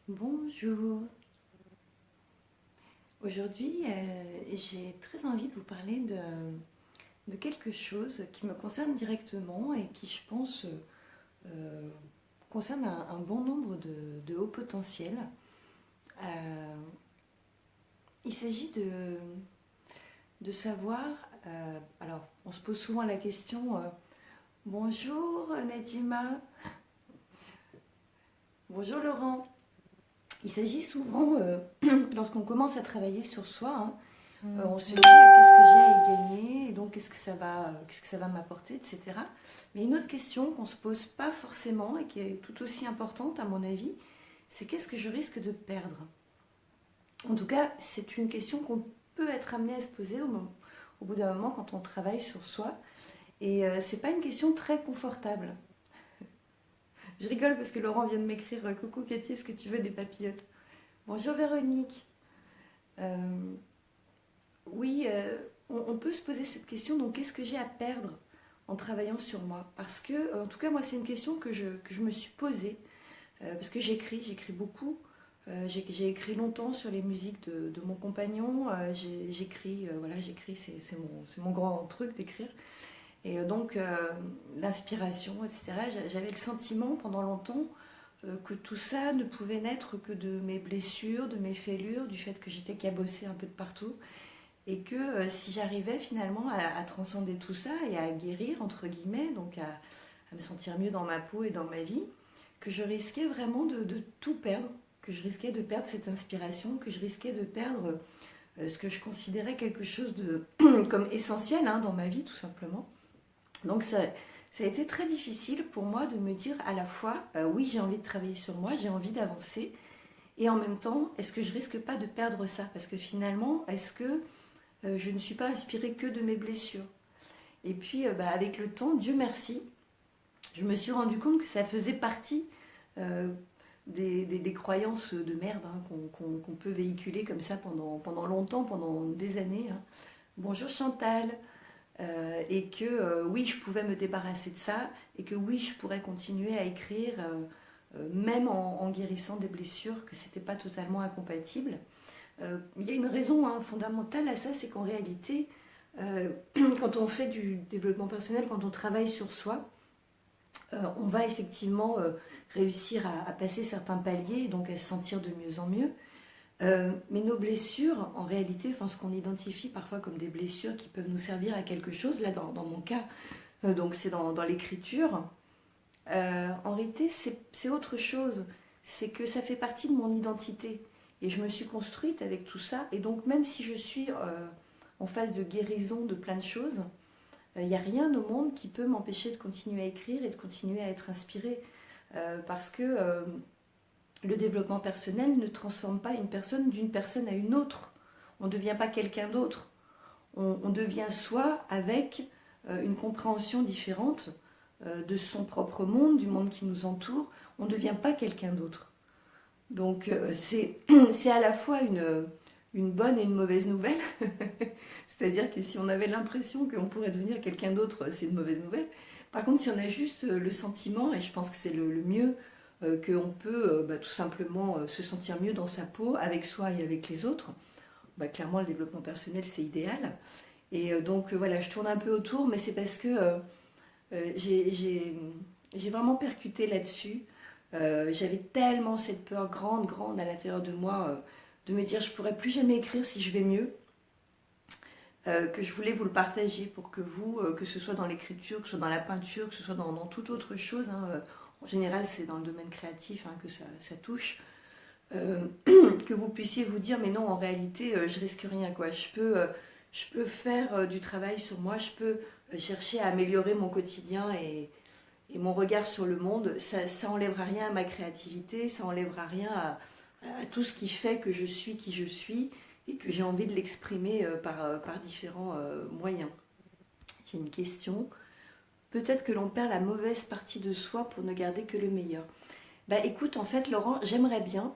Bonjour. Aujourd'hui, j'ai très envie de vous parler de quelque chose qui me concerne directement et qui, je pense, euh, concerne un bon nombre de hauts potentiels. Euh, il s'agit de savoir, alors on se pose souvent la question, bonjour Nadima, bonjour Laurent. Il s'agit souvent, lorsqu'on commence à travailler sur soi, hein, on se dit qu'est-ce que j'ai à y gagner, et donc qu'est-ce que ça va m'apporter, etc. Mais une autre question qu'on ne se pose pas forcément et qui est tout aussi importante à mon avis, c'est qu'est-ce que je risque de perdre. En tout cas, c'est une question qu'on peut être amené à se poser au bout d'un moment quand on travaille sur soi. Et c'est pas une question très confortable. Je rigole parce que Laurent vient de m'écrire coucou Cathy, est-ce que tu veux des papillotes? Bonjour Véronique. Euh, Oui, on peut se poser cette question, donc qu'est-ce que j'ai à perdre en travaillant sur moi? Parce que, en tout cas, moi, c'est une question que je me suis posée, parce que j'écris beaucoup. J'ai écrit longtemps sur les musiques de mon compagnon. J'écris, voilà, j'écris, c'est mon grand truc d'écrire. Et donc, l'inspiration, etc. J'avais le sentiment pendant longtemps que tout ça ne pouvait naître que de mes blessures, de mes fêlures, du fait que j'étais cabossée un peu de partout et que si j'arrivais finalement à transcender tout ça et à guérir, entre guillemets, donc à me sentir mieux dans ma peau et dans ma vie, que je risquais vraiment de tout perdre, que je risquais de perdre cette inspiration, que je risquais de perdre ce que je considérais quelque chose de comme essentiel hein, dans ma vie, tout simplement. Donc ça a été très difficile pour moi de me dire à la fois, oui, j'ai envie de travailler sur moi, j'ai envie d'avancer, et en même temps, est-ce que je risque pas de perdre ça? Parce que finalement, est-ce que je ne suis pas inspirée que de mes blessures. Et puis, avec le temps, Dieu merci, je me suis rendu compte que ça faisait partie euh, des croyances de merde hein, qu'on peut véhiculer comme ça pendant longtemps, pendant des années. Hein. Bonjour Chantal. Et que oui, je pouvais me débarrasser de ça et que oui, je pourrais continuer à écrire, même en guérissant des blessures, que c'était pas totalement incompatible. Il y a une raison hein, fondamentale à ça, c'est qu'en réalité, euh, quand on fait du développement personnel, quand on travaille sur soi, on va effectivement réussir à passer certains paliers, donc à se sentir de mieux en mieux. Mais nos blessures, en réalité, enfin, ce qu'on identifie parfois comme des blessures qui peuvent nous servir à quelque chose, là dans mon cas, donc c'est dans l'écriture, en réalité c'est autre chose. C'est que ça fait partie de mon identité. Et je me suis construite avec tout ça. Et donc même si je suis en phase de guérison de plein de choses, il n'y a rien au monde qui peut m'empêcher de continuer à écrire et de continuer à être inspirée. Parce que le développement personnel ne transforme pas une personne d'une personne à une autre. On ne devient pas quelqu'un d'autre. On devient soi avec une compréhension différente de son propre monde, du monde qui nous entoure. On ne devient pas quelqu'un d'autre. Donc c'est à la fois une bonne et une mauvaise nouvelle. C'est-à-dire que si on avait l'impression qu'on pourrait devenir quelqu'un d'autre, c'est une mauvaise nouvelle. Par contre, si on a juste le sentiment, et je pense que c'est le mieux, qu'on peut tout simplement se sentir mieux dans sa peau, avec soi et avec les autres, clairement le développement personnel c'est idéal. Et donc voilà, je tourne un peu autour, mais c'est parce que j'ai vraiment percuté là-dessus. J'avais tellement cette peur grande, grande à l'intérieur de moi de me dire je pourrais plus jamais écrire si je vais mieux, que je voulais vous le partager pour que vous, que ce soit dans l'écriture, que ce soit dans la peinture, que ce soit dans toute autre chose, hein, en général c'est dans le domaine créatif hein, que ça touche, que vous puissiez vous dire mais non en réalité je risque rien quoi, je peux faire du travail sur moi, je peux chercher à améliorer mon quotidien et mon regard sur le monde, ça enlèvera rien à ma créativité, ça enlèvera rien à tout ce qui fait que je suis qui je suis et que j'ai envie de l'exprimer par différents moyens. J'ai une question. Peut-être que l'on perd la mauvaise partie de soi pour ne garder que le meilleur. Bah écoute, en fait, Laurent, j'aimerais bien.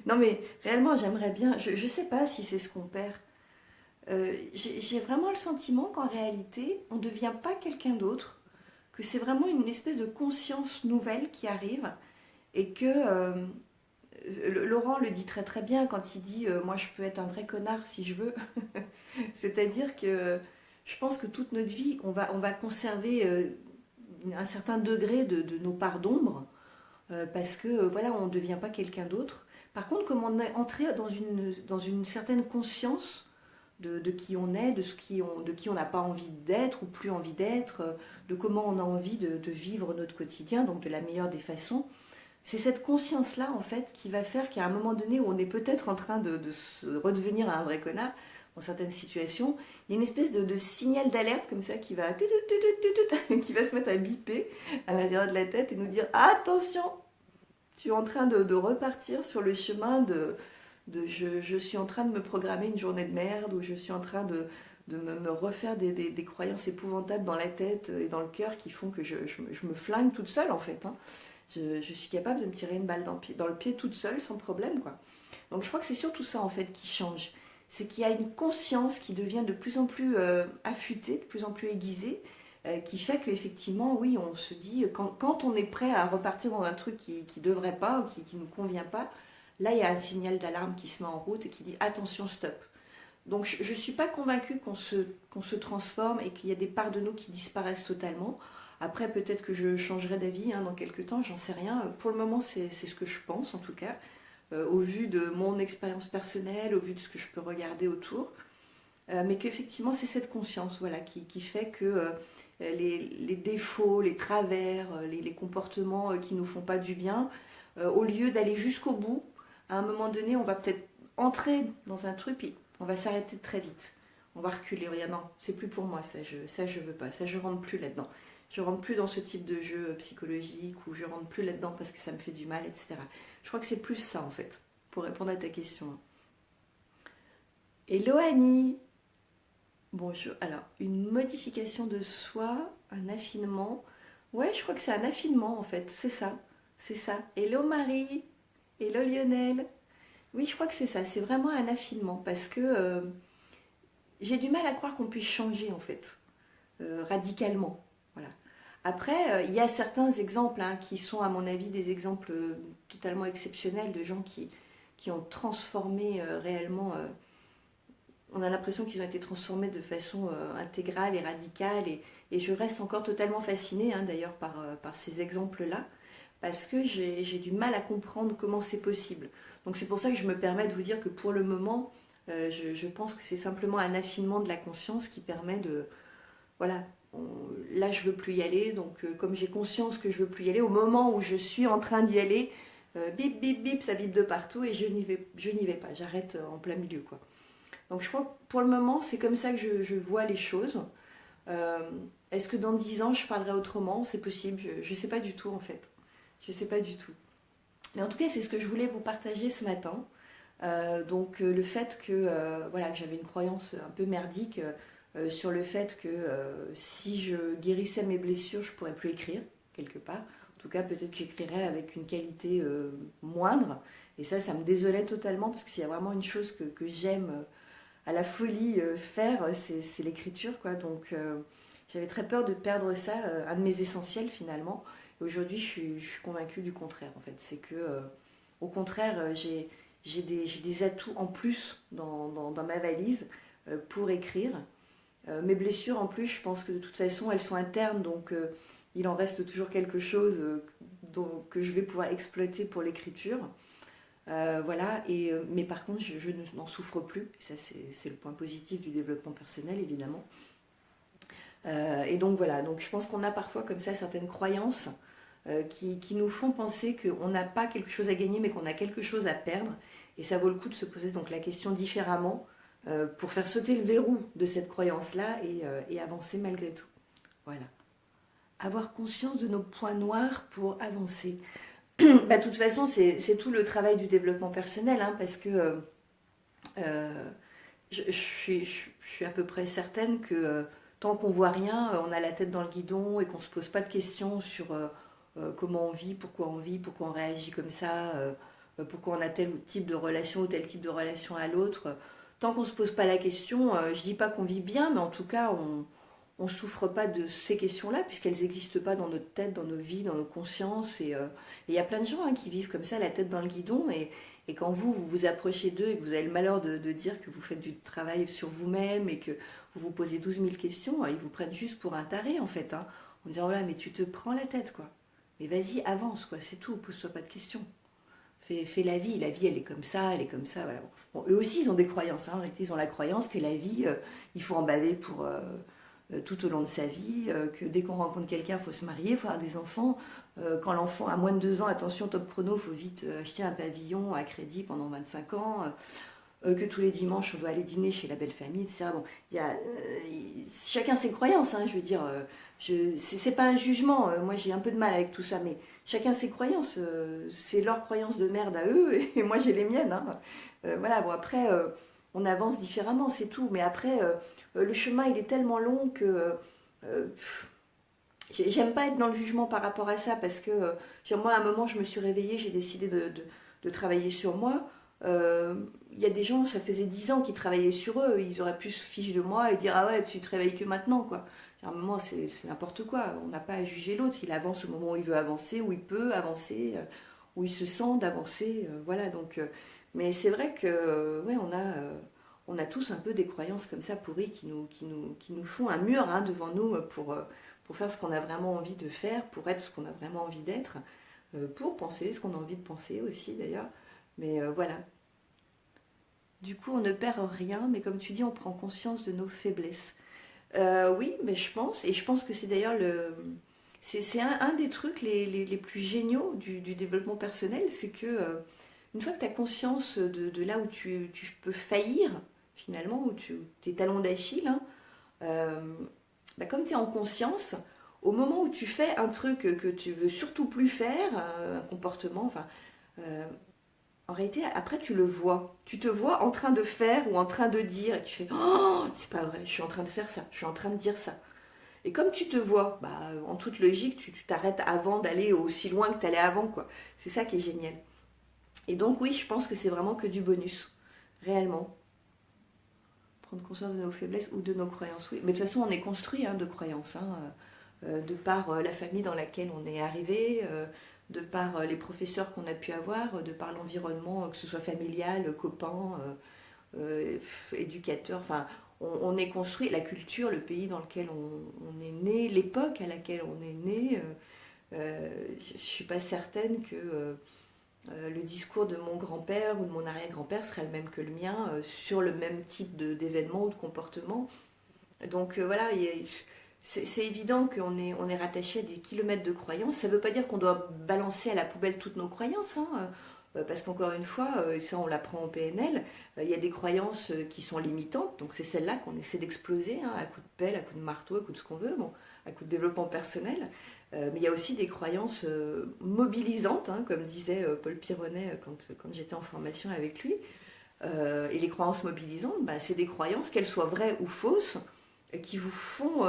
Non mais réellement, j'aimerais bien. Je ne sais pas si c'est ce qu'on perd. J'ai vraiment le sentiment qu'en réalité, on ne devient pas quelqu'un d'autre, que c'est vraiment une espèce de conscience nouvelle qui arrive et que Laurent le dit très très bien quand il dit moi je peux être un vrai connard si je veux. C'est-à-dire que je pense que toute notre vie, on va conserver un certain degré de nos parts d'ombre parce que voilà, on ne devient pas quelqu'un d'autre. Par contre, comme on est entré dans une certaine conscience de qui on est, de qui on n'a pas envie d'être ou plus envie d'être, de comment on a envie de vivre notre quotidien, donc de la meilleure des façons. C'est cette conscience-là, en fait, qui va faire qu'à un moment donné où on est peut-être en train de se redevenir un vrai connard, dans certaines situations, il y a une espèce de signal d'alerte comme ça qui va, qui va se mettre à biper à l'intérieur de la tête et nous dire attention, tu es en train de repartir sur le chemin je suis en train de me programmer une journée de merde, ou je suis en train de me refaire des croyances épouvantables dans la tête et dans le cœur qui font que je me flingue toute seule en fait. Hein. Je suis capable de me tirer une balle dans le pied toute seule sans problème, quoi. Donc je crois que c'est surtout ça en fait qui change. C'est qu'il y a une conscience qui devient de plus en plus affûtée, de plus en plus aiguisée, qui fait qu'effectivement, oui, on se dit, quand on est prêt à repartir dans un truc qui ne devrait pas ou qui ne nous convient pas, là il y a un signal d'alarme qui se met en route et qui dit attention, stop. Donc je ne suis pas convaincue qu'on se transforme et qu'il y a des parts de nous qui disparaissent totalement. Après, peut-être que je changerai d'avis dans quelques temps, j'en sais rien. Pour le moment, c'est ce que je pense en tout cas, au vu de mon expérience personnelle, au vu de ce que je peux regarder autour. Mais qu'effectivement, c'est cette conscience voilà, qui fait que les défauts, les travers, les comportements qui ne nous font pas du bien, au lieu d'aller jusqu'au bout, à un moment donné, on va peut-être entrer dans un truc, puis on va s'arrêter très vite. On va reculer, on va dire non, c'est plus pour moi, ça je veux pas, ça je rentre plus là-dedans. Je rentre plus dans ce type de jeu psychologique, ou je rentre plus là-dedans parce que ça me fait du mal, etc. Je crois que c'est plus ça en fait, pour répondre à ta question. Hello Annie. Bonjour. Alors, une modification de soi, un affinement. Ouais, je crois que c'est un affinement en fait, c'est ça. C'est ça. Hello Marie. Hello Lionel. Oui, je crois que c'est ça, c'est vraiment un affinement parce que j'ai du mal à croire qu'on puisse changer en fait, radicalement. Voilà. Après, il y a certains exemples qui sont à mon avis des exemples totalement exceptionnels de gens qui ont transformé réellement. On a l'impression qu'ils ont été transformés de façon intégrale et radicale et je reste encore totalement fascinée d'ailleurs par ces exemples-là parce que j'ai du mal à comprendre comment c'est possible. Donc c'est pour ça que je me permets de vous dire que pour le moment, je pense que c'est simplement un affinement de la conscience qui permet de... Voilà, là je veux plus y aller, donc comme j'ai conscience que je veux plus y aller, au moment où je suis en train d'y aller, bip bip bip, ça bip de partout et je n'y vais pas, j'arrête en plein milieu quoi. Donc je crois que pour le moment, c'est comme ça que je vois les choses. Est-ce que dans 10 ans, je parlerai autrement? C'est possible, je ne sais pas du tout en fait. Je ne sais pas du tout. Mais en tout cas, c'est ce que je voulais vous partager ce matin. Donc le fait que, voilà, que j'avais une croyance un peu merdique sur le fait que si je guérissais mes blessures, je ne pourrais plus écrire, quelque part. En tout cas, peut-être que j'écrirais avec une qualité moindre. Et ça me désolait totalement, parce que s'il y a vraiment une chose que j'aime à la folie faire, c'est l'écriture, quoi. Donc j'avais très peur de perdre ça, un de mes essentiels finalement. Et aujourd'hui, je suis convaincue du contraire, en fait. C'est que, au contraire, j'ai des atouts en plus dans ma valise pour écrire. Mes blessures, en plus, je pense que de toute façon, elles sont internes, donc il en reste toujours quelque chose que je vais pouvoir exploiter pour l'écriture. Voilà, mais par contre, je n'en souffre plus. Et ça, c'est le point positif du développement personnel, évidemment. Et donc voilà, donc je pense qu'on a parfois comme ça certaines croyances qui nous font penser qu'on n'a pas quelque chose à gagner, mais qu'on a quelque chose à perdre. Et ça vaut le coup de se poser donc la question différemment pour faire sauter le verrou de cette croyance-là et avancer malgré tout. Voilà. Avoir conscience de nos points noirs pour avancer. Bah, de toute façon, c'est tout le travail du développement personnel, parce que je suis à peu près certaine que tant qu'on voit rien, on a la tête dans le guidon et qu'on ne se pose pas de questions sur comment on vit, pourquoi on réagit comme ça, pourquoi on a tel type de relation ou tel type de relation à l'autre. Tant qu'on ne se pose pas la question, je ne dis pas qu'on vit bien, mais en tout cas, on souffre pas de ces questions-là, puisqu'elles n'existent pas dans notre tête, dans nos vies, dans nos consciences. Et il y a plein de gens qui vivent comme ça, la tête dans le guidon. Et quand vous vous approchez d'eux et que vous avez le malheur de dire que vous faites du travail sur vous-même et que vous vous posez 12 000 questions, ils vous prennent juste pour un taré, en fait. En disant, voilà, mais tu te prends la tête, quoi. Mais vas-y, avance, quoi, c'est tout, pose-toi pas de questions. Fais la vie, elle est comme ça, voilà. Bon, eux aussi, ils ont des croyances, en réalité, ils ont la croyance que la vie, il faut en baver pour tout au long de sa vie, que dès qu'on rencontre quelqu'un, il faut se marier, il faut avoir des enfants. Quand l'enfant a moins de 2 ans, attention, top chrono, il faut vite acheter un pavillon à crédit pendant 25 ans. Que tous les dimanches, on doit aller dîner chez la belle famille, etc. Bon, chacun ses croyances, je veux dire. C'est pas un jugement, moi j'ai un peu de mal avec tout ça, mais chacun ses croyances. C'est leurs croyances de merde à eux, et moi j'ai les miennes. Voilà, bon, après, on avance différemment, c'est tout. Mais après, le chemin, il est tellement long que j'aime pas être dans le jugement par rapport à ça, parce que moi, à un moment, je me suis réveillée, j'ai décidé de travailler sur moi. Il y a des gens, ça faisait 10 ans qu'ils travaillaient sur eux, ils auraient pu se ficher de moi et dire ah ouais, tu te réveilles que maintenant, quoi. À un moment, c'est n'importe quoi, on n'a pas à juger l'autre, il avance au moment où il veut avancer, où il peut avancer, où il se sent d'avancer, voilà. Donc, mais c'est vrai que ouais, on a tous un peu des croyances comme ça pourries qui nous font un mur devant nous pour faire ce qu'on a vraiment envie de faire, pour être ce qu'on a vraiment envie d'être, pour penser ce qu'on a envie de penser aussi d'ailleurs. Mais voilà. Du coup, on ne perd rien, mais comme tu dis, on prend conscience de nos faiblesses. Oui, mais je pense, et je pense que c'est d'ailleurs c'est un des trucs les plus géniaux du développement personnel, c'est que une fois que tu as conscience de là où tu peux faillir, finalement, où tes talons d'Achille, comme tu es en conscience, au moment où tu fais un truc que tu veux surtout plus faire, un comportement, enfin, en réalité, après, tu le vois. Tu te vois en train de faire ou en train de dire. Et tu fais oh, c'est pas vrai, je suis en train de faire ça, je suis en train de dire ça. Et comme tu te vois, en toute logique, tu t'arrêtes avant d'aller aussi loin que tu allais avant, quoi. C'est ça qui est génial. Et donc, oui, je pense que c'est vraiment que du bonus. Réellement. Prendre conscience de nos faiblesses ou de nos croyances, oui. Mais de toute façon, on est construit de croyances, de par la famille dans laquelle on est arrivé. De par les professeurs qu'on a pu avoir, de par l'environnement, que ce soit familial, copain, éducateur, enfin, on est construit, la culture, le pays dans lequel on est né, l'époque à laquelle on est né, je ne suis pas certaine que le discours de mon grand-père ou de mon arrière-grand-père serait le même que le mien sur le même type d'événement ou de comportement. Donc voilà, c'est évident qu'on est rattaché à des kilomètres de croyances. Ça ne veut pas dire qu'on doit balancer à la poubelle toutes nos croyances, parce qu'encore une fois, ça on l'apprend en PNL, il y a des croyances qui sont limitantes, donc c'est celles-là qu'on essaie d'exploser, à coup de pelle, à coup de marteau, à coup de ce qu'on veut, bon, à coup de développement personnel. Mais il y a aussi des croyances mobilisantes, comme disait Paul Pironnet quand j'étais en formation avec lui. Et les croyances mobilisantes, c'est des croyances, qu'elles soient vraies ou fausses, qui vous font,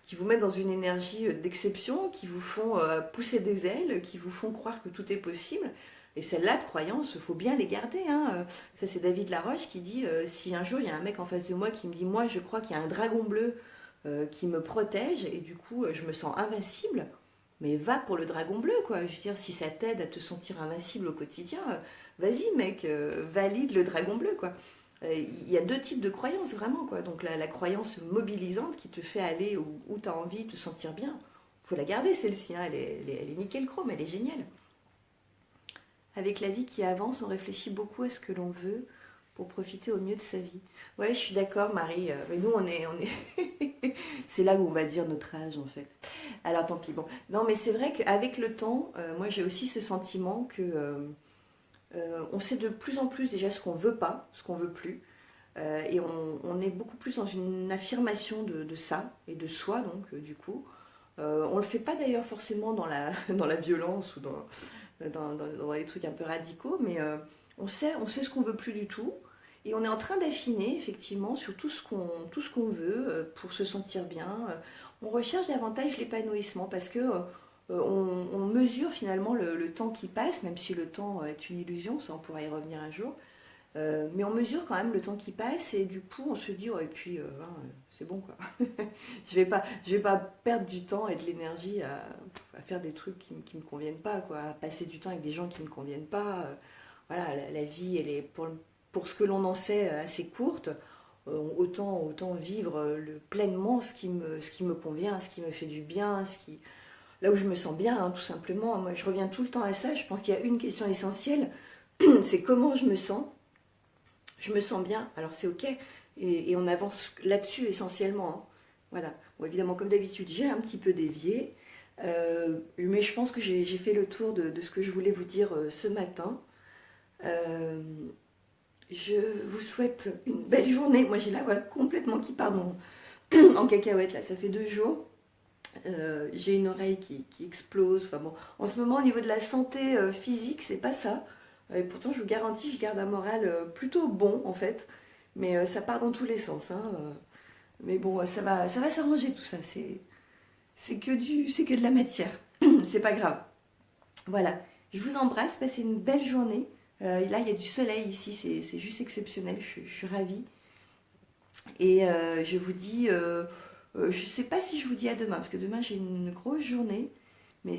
qui vous mettent dans une énergie d'exception, qui vous font pousser des ailes, qui vous font croire que tout est possible. Et celles-là de croyances, il faut bien les garder. Ça, c'est David Laroche qui dit si un jour il y a un mec en face de moi qui me dit moi je crois qu'il y a un dragon bleu qui me protège et du coup je me sens invincible, mais va pour le dragon bleu, quoi. Je veux dire, si ça t'aide à te sentir invincible au quotidien, vas-y mec, valide le dragon bleu, quoi. Il y a 2 types de croyances, vraiment, quoi. Donc la croyance mobilisante qui te fait aller où tu as envie, te sentir bien, il faut la garder, celle-ci, elle est nickel chrome, elle est géniale. Avec la vie qui avance, on réfléchit beaucoup à ce que l'on veut pour profiter au mieux de sa vie. Ouais, je suis d'accord, Marie, mais nous, on est... c'est là où on va dire notre âge, en fait. Alors, tant pis, bon. Non, mais c'est vrai qu'avec le temps, moi, j'ai aussi ce sentiment que... on sait de plus en plus déjà ce qu'on veut pas, ce qu'on veut plus, et on est beaucoup plus dans une affirmation de ça et de soi, donc du coup. On le fait pas d'ailleurs forcément dans la violence ou dans les trucs un peu radicaux, mais on sait ce qu'on veut plus du tout, et on est en train d'affiner effectivement sur tout ce qu'on veut pour se sentir bien. On recherche davantage l'épanouissement parce que on mesure finalement le temps qui passe, même si le temps est une illusion, ça on pourra y revenir un jour. Mais on mesure quand même le temps qui passe et du coup on se dit oh, et puis hein, c'est bon quoi. Je vais pas perdre du temps et de l'énergie à faire des trucs qui me conviennent pas quoi, à passer du temps avec des gens qui me conviennent pas. Voilà, la vie elle est pour ce que l'on en sait assez courte. Autant vivre pleinement ce qui me convient, ce qui me fait du bien, là où je me sens bien, hein, tout simplement. Moi, je reviens tout le temps à ça. Je pense qu'il y a une question essentielle, c'est comment je me sens. Je me sens bien, alors c'est ok, et on avance là-dessus essentiellement. Hein. Voilà. Bon, évidemment, comme d'habitude, j'ai un petit peu dévié, mais je pense que j'ai fait le tour de ce que je voulais vous dire ce matin. Euh, je vous souhaite une belle journée. Moi, j'ai la voix complètement qui part en cacahuète, là, ça fait 2 jours. J'ai une oreille qui explose. Enfin bon, en ce moment, au niveau de la santé physique, c'est pas ça. Et pourtant, je vous garantis, je garde un moral plutôt bon en fait. Mais ça part dans tous les sens. Hein. Mais bon, ça va s'arranger tout ça. C'est que de la matière. C'est pas grave. Voilà. Je vous embrasse. Passez une belle journée. Là, il y a du soleil ici. C'est juste exceptionnel. Je suis ravie. Et je vous dis, je sais pas si je vous dis à demain parce que demain j'ai une grosse journée. Mais